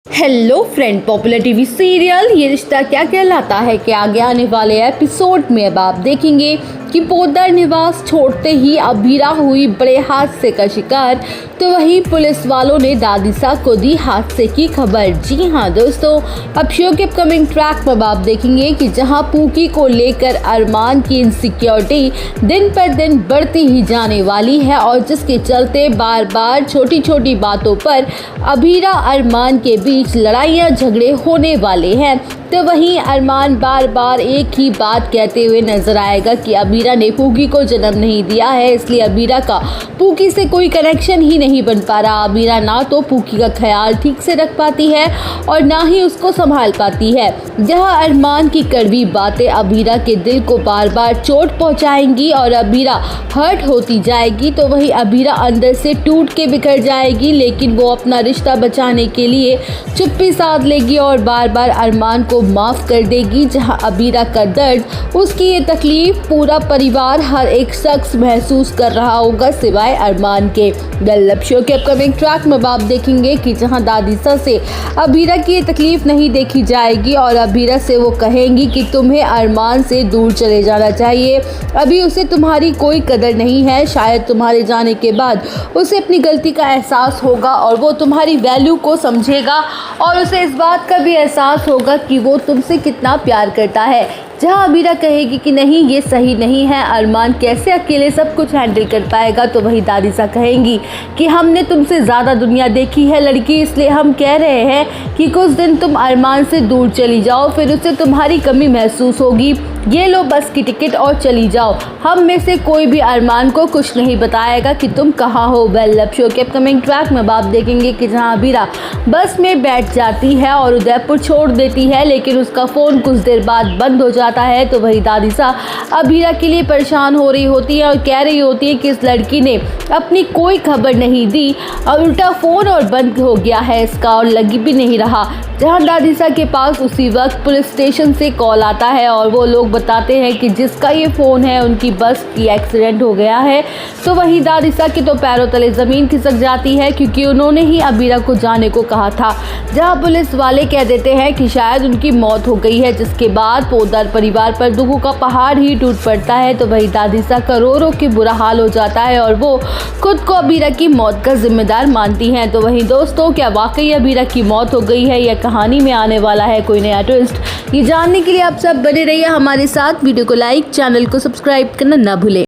Hello friend, popular TV serial ये रिश्ता क्या कहलाता है कि आगे आने वाले एपिसोड में अब आप देखेंगे कि पोद्दार निवास छोड़ते ही अबीरा हुई बड़े हादसे का शिकार। तो वहीं पुलिस वालों ने दादिसा को दी हादसे की खबर। जी हाँ दोस्तों, अब शो के अपकमिंग ट्रैक में आप देखेंगे कि जहां पूकी को लेकर अरमान की इनसिक्योरिटी दिन पर दिन बढ़ती ही जाने वाली है और जिसके चलते बार बार छोटी छोटी बातों पर अबीरा अरमान के बीच लड़ाइयाँ झगड़े होने वाले हैं। तो वहीं अरमान बार बार एक ही बात कहते हुए नजर आएगा कि अबीरा ने पूकी को जन्म नहीं दिया है, इसलिए अबीरा का पूकी से कोई कनेक्शन ही नहीं बन पा रहा। अबीरा ना तो पूकी का ख्याल ठीक से रख पाती है और ना ही उसको संभाल पाती है। जहां अरमान की कड़वी बातें अबीरा के दिल को बार बार चोट पहुंचाएंगी और अबीरा हर्ट होती जाएगी, तो वहीं अबीरा अंदर से टूट के बिखर जाएगी। लेकिन वो अपना रिश्ता बचाने के लिए चुप्पी साध लेगी और बार बार अरमान को माफ कर देगी। जहां अबीरा का दर्द, उसकी ये तकलीफ पूरा परिवार, हर एक शख्स महसूस कर रहा होगा सिवाय अरमान के। गल्लब शो के अपकमिंग ट्रैक में आप देखेंगे कि जहां दादिसा से अबीरा की ये तकलीफ नहीं देखी जाएगी और अबीरा से वो कहेंगी कि तुम्हें अरमान से दूर चले जाना चाहिए, अभी उसे तुम्हारी कोई कदर नहीं है। शायद तुम्हारे जाने के बाद उसे अपनी गलती का एहसास होगा और वो तुम्हारी वैल्यू को समझेगा और उसे इस बात का भी एहसास होगा कि वो तुमसे कितना प्यार करता है। जहां अबीरा कहेगी कि नहीं, ये सही नहीं है, अरमान कैसे अकेले सब कुछ हैंडल कर पाएगा, तो वही दादिसा कहेंगी कि हमने तुमसे ज़्यादा दुनिया देखी है लड़की, इसलिए हम कह रहे हैं कि कुछ दिन तुम अरमान से दूर चली जाओ, फिर उसे तुम्हारी कमी महसूस होगी। ये लो बस की टिकट और चली जाओ, हम में से कोई भी अरमान को कुछ नहीं बताएगा कि तुम कहाँ हो। गल्लब शो के अपकमिंग ट्रैक में आप देखेंगे कि जहाँ अबीरा बस में बैठ जाती है और उदयपुर छोड़ देती है, लेकिन उसका फ़ोन कुछ देर बाद बंद हो जाता है। तो वही दादिसा अबीरा के लिए परेशान हो रही होती है और कह रही होती है कि इस लड़की ने अपनी कोई खबर नहीं दी और उल्टा फ़ोन और बंद हो गया है इसका और लगी भी नहीं रहा। जहां दादिसा के पास उसी वक्त पुलिस स्टेशन से कॉल आता है और वो लोग बताते हैं कि जिसका ये फ़ोन है उनकी बस की एक्सीडेंट हो गया है। तो वहीं दादिसा के तो पैरों तले ज़मीन खिसक जाती है क्योंकि उन्होंने ही अबीरा को जाने को कहा था। जहां पुलिस वाले कह देते हैं कि शायद उनकी मौत हो गई है, जिसके बाद पोद्दार परिवार पर दुखों का पहाड़ ही टूट पड़ता है। तो वहीं दादिसा का रो रो के बुरा हाल हो जाता है और वो खुद को अबीरा की मौत का जिम्मेदार मानती हैं। तो वहीं दोस्तों, क्या वाकई अबीरा की मौत हो गई है या कहानी में आने वाला है कोई नया ट्विस्ट, ये जानने के लिए आप सब बने रहिए हमारे साथ। वीडियो को लाइक, चैनल को सब्सक्राइब करना ना भूलें।